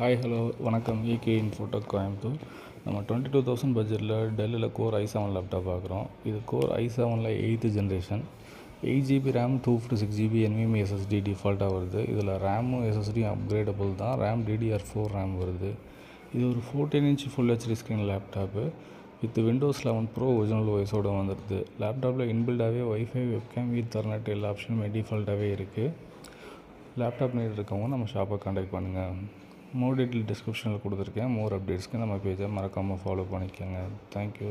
Hi hello வணக்கம். AK Infotech Coimbatore. நம்ம 22,000 பட்ஜெட்டில் டெல்லில் கோர் i7 லேப்டாப் பார்க்குறோம். இது கோர் i7ல் 8th generation, 8GB RAM, 256GB NVMe SSD டிஃபால்ட்டாக வருது. இதில் ரேமும் SSDயும் அப்கிரேடபுள் தான். ரேம் DDR4 ரேம் வருது. இது ஒரு 14" full HD screen laptop with Windows 11 pro original ஓஎஸோடு வந்துடுது. லேப்டாப்பில் இன்பில்டாகவே வைஃபை, வெப்கேம், ஈத்தர்நெட் எல்லா ஆப்ஷனுமே டிஃபால்ட்டாகவே இருக்குது. லேப்டாப் நீட் இருக்கவங்க நம்ம ஷாப்பை கான்டாக்ட் பண்ணுங்கள். மோர் டீட்டெயில் டிஸ்கிரிப்ஷனில் கொடுத்துருக்கேன். மோர் அப்டேட்ஸ்க்கு நம்ம பேஜை மறக்காமல் ஃபாலோ பண்ணிக்கோங்க. தேங்க்யூ.